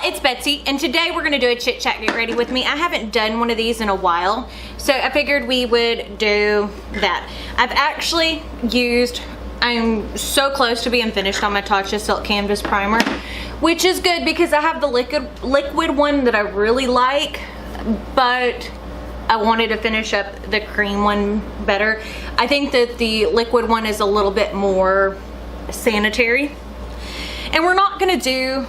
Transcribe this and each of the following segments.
It's Betsy, and today we're gonna do a chit chat get ready with me. I haven't done one of these in a while, so I figured we would do that. I've actually used, I'm so close to being finished on my Tatcha Silk Canvas Primer, which is good because I have the liquid one that I really like, but I wanted to finish up the cream one better. I think that the liquid one is a little bit more sanitary. And we're not gonna do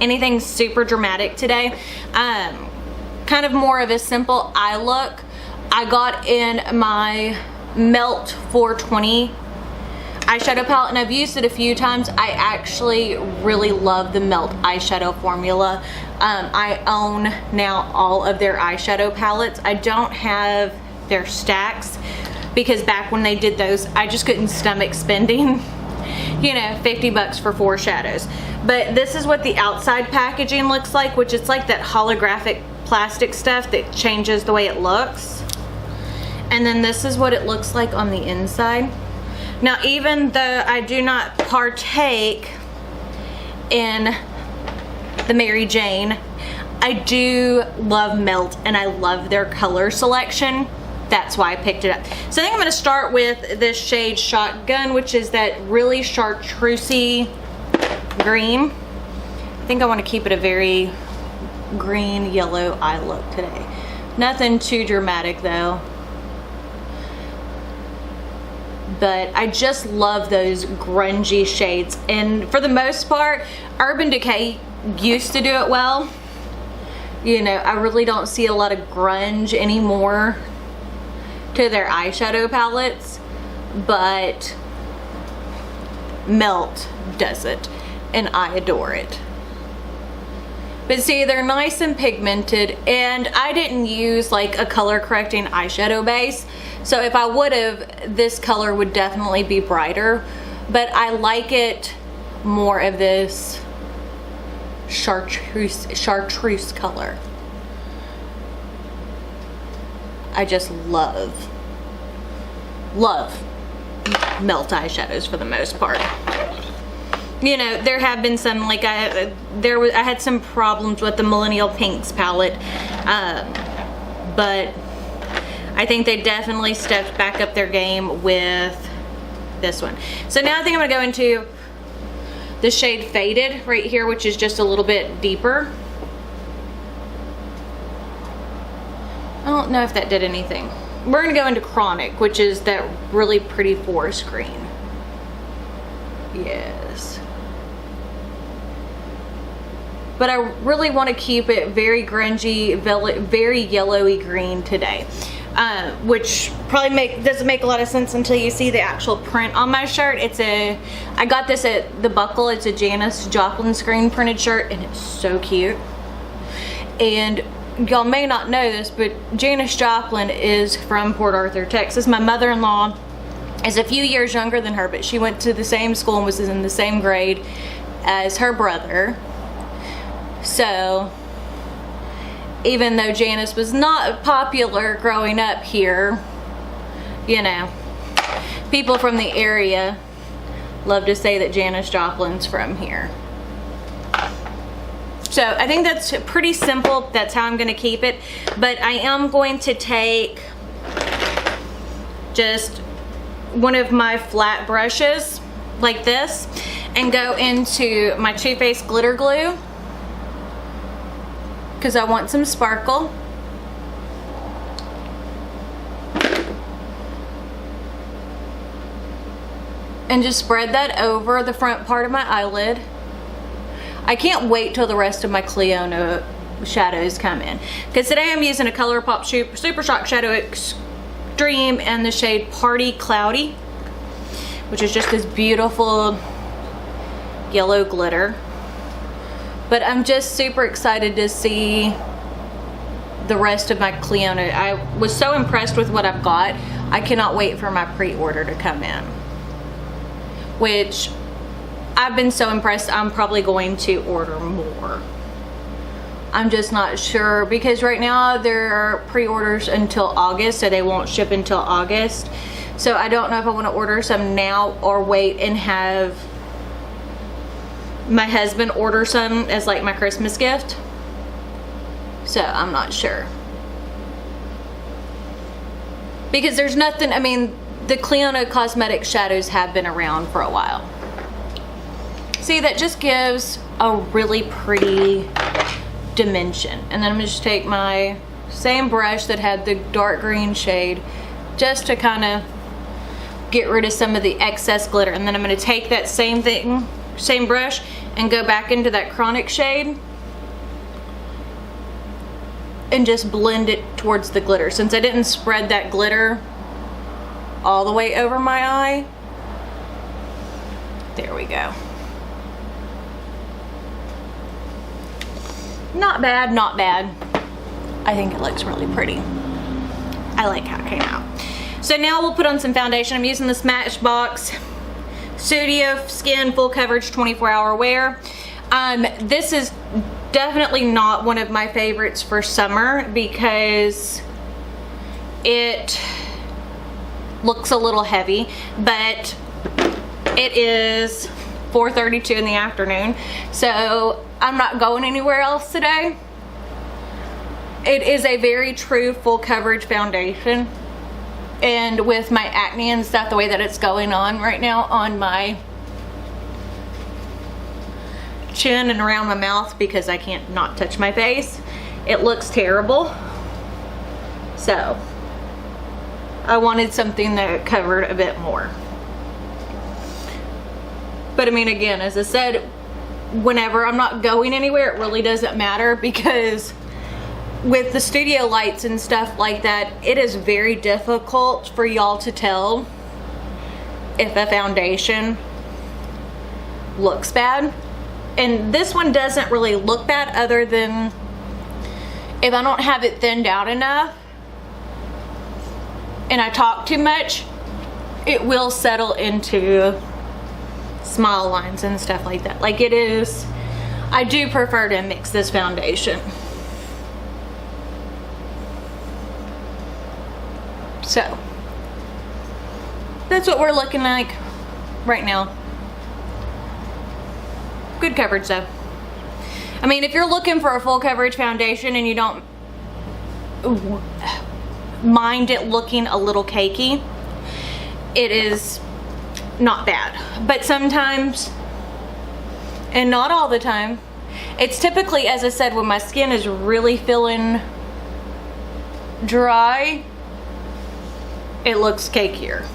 anything super dramatic today. Kind of more of a simple eye look. I got in my Melt 420 eyeshadow palette and I've used it a few times. I actually really love the Melt eyeshadow formula. I own now all of their eyeshadow palettes. I don't have their stacks because back when they did those, I just couldn't stomach spending, you know, 50 bucks for 4 shadows. But this is what the outside packaging looks like, which is like that holographic plastic stuff that changes the way it looks. And then this is what it looks like on the inside. Now, even though I do not partake in the Mary Jane, I do love Melt and I love their color selection. That's why I picked it up. So I think I'm going to start with this shade Shotgun, which is that really chartreusey green. I think I want to keep it a very green yellow eye look today. Nothing too dramatic though. But I just love those grungy shades, and for the most part Urban Decay used to do it well. You know, I really don't see a lot of grunge anymore to their eyeshadow palettes, but Melt does it and I adore it. But see, they're nice and pigmented, and I didn't use like a color correcting eyeshadow base, so if I would have, this color would definitely be brighter, but I like it more of this chartreuse color. I just love Melt eyeshadows for the most part. You know, there have been some, like I had some problems with the Millennial Pinks palette, but I think they definitely stepped back up their game with this one. So now I think I'm gonna go into the shade Faded right here, which is just a little bit deeper. I don't know if that did anything. We're gonna go into Chronic, which is that really pretty forest green. Yes. But I really want to keep it very grungy, very yellowy green today. Which probably doesn't make a lot of sense until you see the actual print on my shirt. I got this at the Buckle. It's a Janis Joplin screen printed shirt and it's so cute. And y'all may not know this, but Janis Joplin is from Port Arthur, Texas. My mother-in-law is a few years younger than her, but she went to the same school and was in the same grade as her brother. So even though Janis was not popular growing up here, you know, people from the area love to say that Janis Joplin's from here. So I think that's pretty simple. That's how I'm going to keep it. But I am going to take just one of my flat brushes like this and go into my Too Faced glitter glue because I want some sparkle. And just spread that over the front part of my eyelid. I can't wait till the rest of my Clionadh shadows come in, because today I'm using a ColourPop Super Shock Shadow Extreme and the shade Party Cloudy, which is just this beautiful yellow glitter. But I'm just super excited to see the rest of my Clionadh. I was so impressed with what I've got. I cannot wait for my pre-order to come in, which I've been so impressed. I'm probably going to order more. I'm just not sure, because right now there are pre-orders until August, so they won't ship until August. So I don't know if I want to order some now or wait and have my husband order some as like my Christmas gift. So I'm not sure. Because there's nothing, I mean, the Clionadh Cosmetics shadows have been around for a while. See, that just gives a really pretty dimension. And then I'm gonna just take my same brush that had the dark green shade just to kind of get rid of some of the excess glitter. And then I'm gonna take that same thing, same brush, and go back into that chronic shade and just blend it towards the glitter. Since I didn't spread that glitter all the way over my eye, there we go. Not bad, not bad. I think it looks really pretty. I like how it came out. So now we'll put on some foundation. I'm using the Smashbox Studio Skin Full Coverage 24-Hour Wear. This is definitely not one of my favorites for summer because it looks a little heavy, but it is 4:32 in the afternoon, so I'm not going anywhere else today. It is a very true full coverage foundation, and with my acne and stuff, the way that it's going on right now on my chin and around my mouth because I can't not touch my face, it looks terrible. So I wanted something that covered a bit more. But I mean, again, as I said, whenever I'm not going anywhere, it really doesn't matter because with the studio lights and stuff like that, it is very difficult for y'all to tell if a foundation looks bad. And this one doesn't really look bad other than if I don't have it thinned out enough and I talk too much, it will settle into smile lines and stuff like that. Like it is, I do prefer to mix this foundation. So that's what we're looking like right now. Good coverage though. I mean, if you're looking for a full coverage foundation and you don't mind it looking a little cakey, it is not bad. But sometimes, and not all the time, it's typically, as I said, when my skin is really feeling dry, it looks cakier.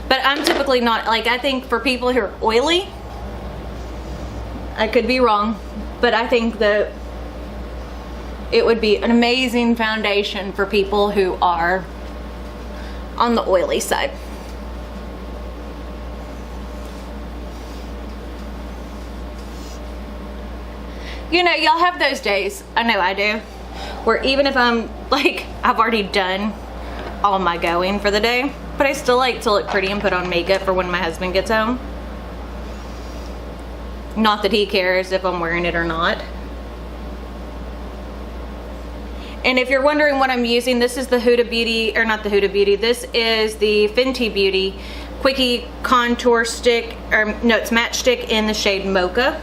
But I'm typically not, like, I think for people who are oily, I could be wrong, but I think that it would be an amazing foundation for people who are on the oily side. You know, y'all have those days, I know I do, where even if I'm like, I've already done all my going for the day, but I still like to look pretty and put on makeup for when my husband gets home. Not that he cares if I'm wearing it or not. And if you're wondering what I'm using, this is the Huda Beauty, or not the Huda Beauty, this is the Fenty Beauty Quickie Contour Stick, or no, it's Match Stick in the shade Mocha.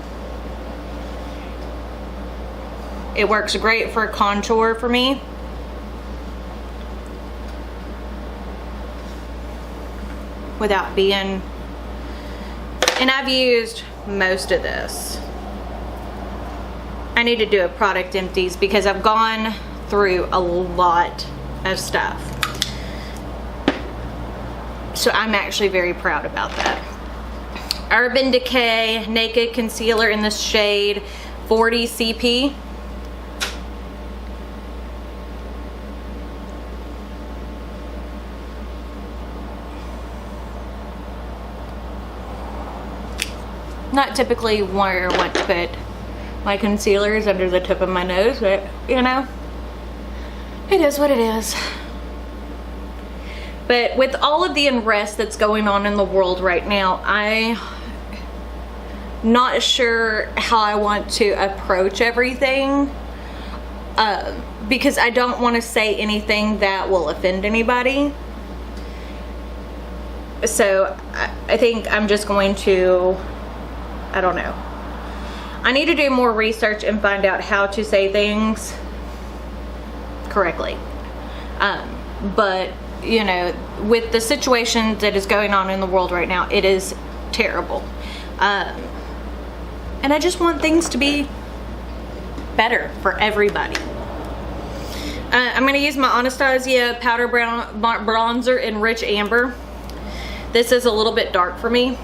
It works great for contour for me. Without being, and I've used most of this. I need to do a product empties because I've gone through a lot of stuff. So I'm actually very proud about that. Urban Decay Naked Concealer in the shade 40 CP. Not typically where I want to put my concealers under the tip of my nose, but you know, it is what it is. But with all of the unrest that's going on in the world right now, I'm not sure how I want to approach everything because I don't want to say anything that will offend anybody. So I think I'm just going to I don't know. I need to do more research and find out how to say things correctly. But you know, with the situation that is going on in the world right now, it is terrible. And I just want things to be better for everybody. I'm going to use my Anastasia Powder Brown Bronzer in Rich Amber. This is a little bit dark for me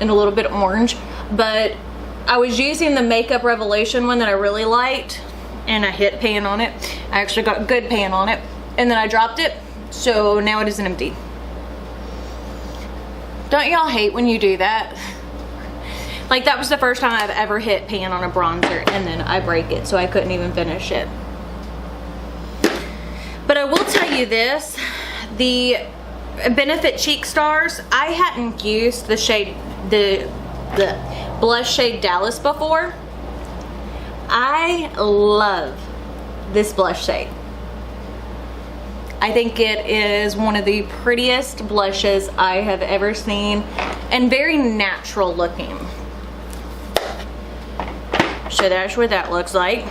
and a little bit orange, but I was using the Makeup Revolution one that I really liked, and I hit pan on it. I actually got good pan on it, and then I dropped it, so now it is empty. Don't y'all hate when you do that? Like, that was the first time I've ever hit pan on a bronzer and then I break it, so I couldn't even finish it. But I will tell you this, the Benefit Cheek Stars, I hadn't used the shade, the blush shade Dallas before. I love this blush shade. I think it is one of the prettiest blushes I have ever seen, and very natural looking. So that's what that looks like.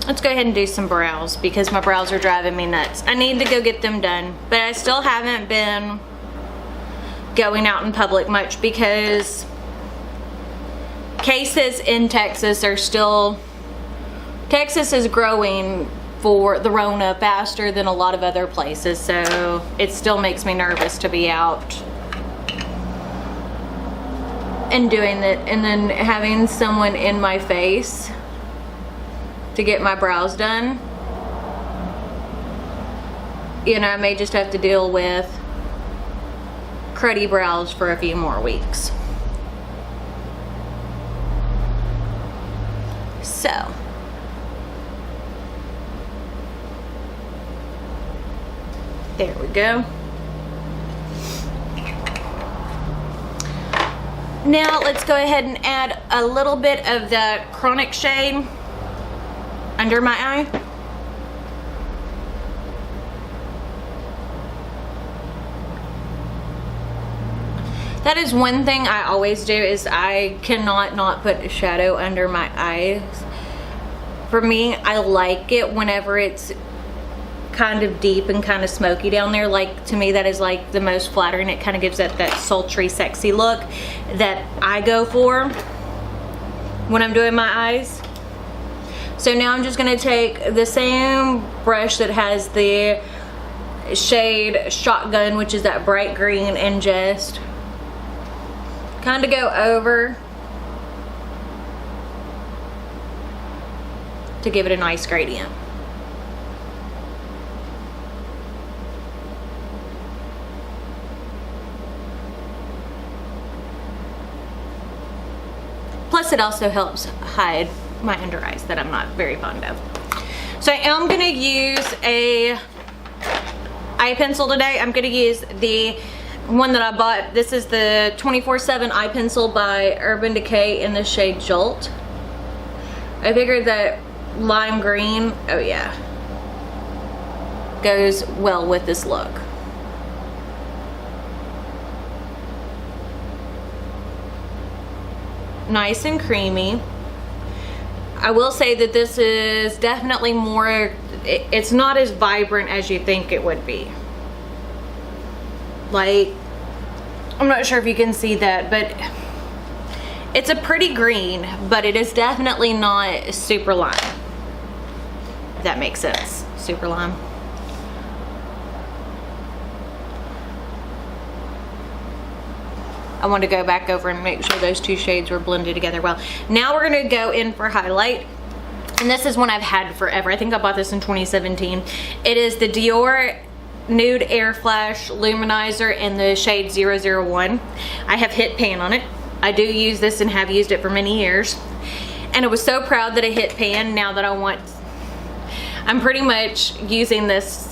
Let's go ahead and do some brows because my brows are driving me nuts. I need to go get them done, but I still haven't been going out in public much because cases in Texas are still, Texas is growing for the Rona faster than a lot of other places, so it still makes me nervous to be out and doing it, and then having someone in my face to get my brows done. You know, I may just have to deal with cruddy brows for a few more weeks. So there we go. Now let's go ahead and add a little bit of the Chronic shade under my eye. That is one thing I always do, is I cannot not put a shadow under my eyes. For me, I like it whenever it's kind of deep and kind of smoky down there. Like, to me, that is like the most flattering. It kind of gives that sultry, sexy look that I go for when I'm doing my eyes. So now I'm just going to take the same brush that has the shade Shotgun, which is that bright green, and just kind of go over to give it a nice gradient. Plus it also helps hide my under eyes that I'm not very fond of. So I am going to use a eye pencil today. I'm going to use the one that I bought. This is the 24/7 eye pencil by Urban Decay in the shade Jolt. I figured that lime green, oh yeah, goes well with this look. Nice and creamy. I will say that this is definitely more, it's not as vibrant as you think it would be. Like, I'm not sure if you can see that, but it's a pretty green, but it is definitely not super lime. If that makes sense. Super lime. I want to go back over and make sure those two shades were blended together well. Now we're going to go in for highlight. And this is one I've had forever. I think I bought this in 2017. It is the Dior Nude Air Flash Luminizer in the shade 001. I have hit pan on it. I do use this and have used it for many years. And I was so proud that I hit pan. Now that I'm pretty much using this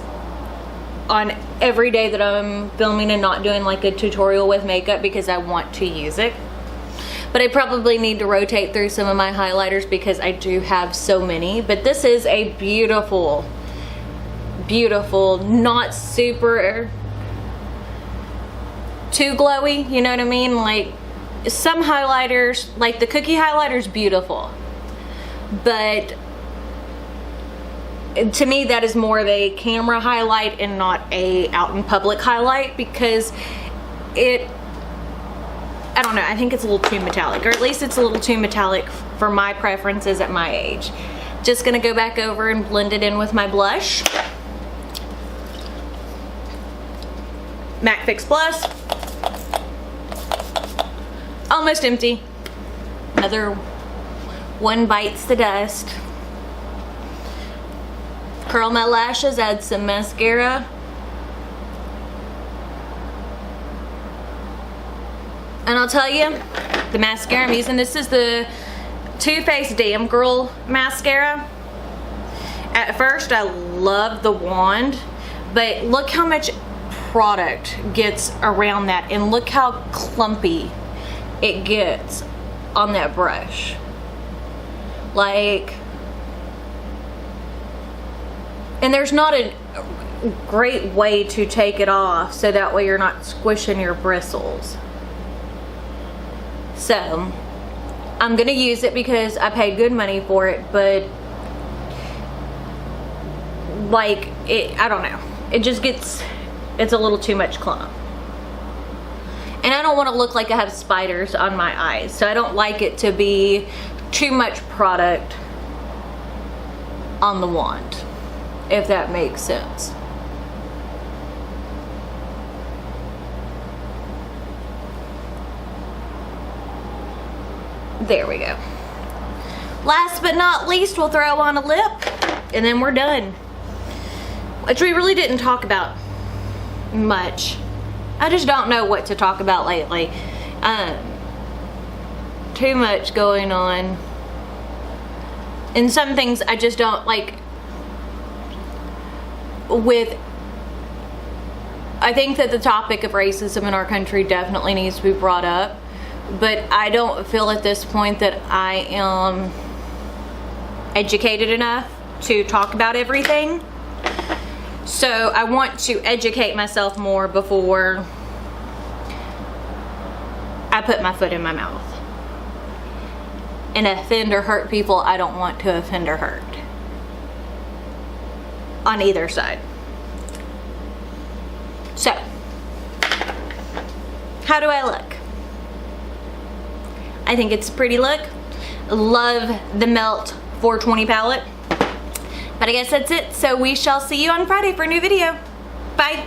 on every day that I'm filming and not doing like a tutorial with makeup because I want to use it. But I probably need to rotate through some of my highlighters because I do have so many. But this is a beautiful, beautiful, not super too glowy, you know what I mean? Like some highlighters, like the cookie highlighter is beautiful, but to me that is more of a camera highlight and not a out in public highlight, because I don't know, I think it's a little too metallic, or at least it's a little too metallic for my preferences at my age. Just gonna go back over and blend it in with my blush. MAC Fix Plus. Almost empty. Another one bites the dust. Curl my lashes, add some mascara. And I'll tell you, the mascara I'm using, this is the Too Faced Damn Girl mascara. At first I loved the wand, but look how much product gets around that, and look how clumpy it gets on that brush. Like, and there's not a great way to take it off so that way you're not squishing your bristles. So I'm gonna use it because I paid good money for it, but like I don't know, it just gets, it's a little too much clump. And I don't want to look like I have spiders on my eyes, so I don't like it to be too much product on the wand, if that makes sense. There we go. Last but not least, we'll throw on a lip, and then we're done. Which we really didn't talk about much. I just don't know what to talk about lately. Too much going on. And some things I just don't like. I think that the topic of racism in our country definitely needs to be brought up, but I don't feel at this point that I am educated enough to talk about everything. So I want to educate myself more before I put my foot in my mouth and offend or hurt people I don't want to offend or hurt on either side. So, how do I look? I think it's a pretty look. Love the Melt 420 palette. But I guess that's it. So we shall see you on Friday for a new video. Bye.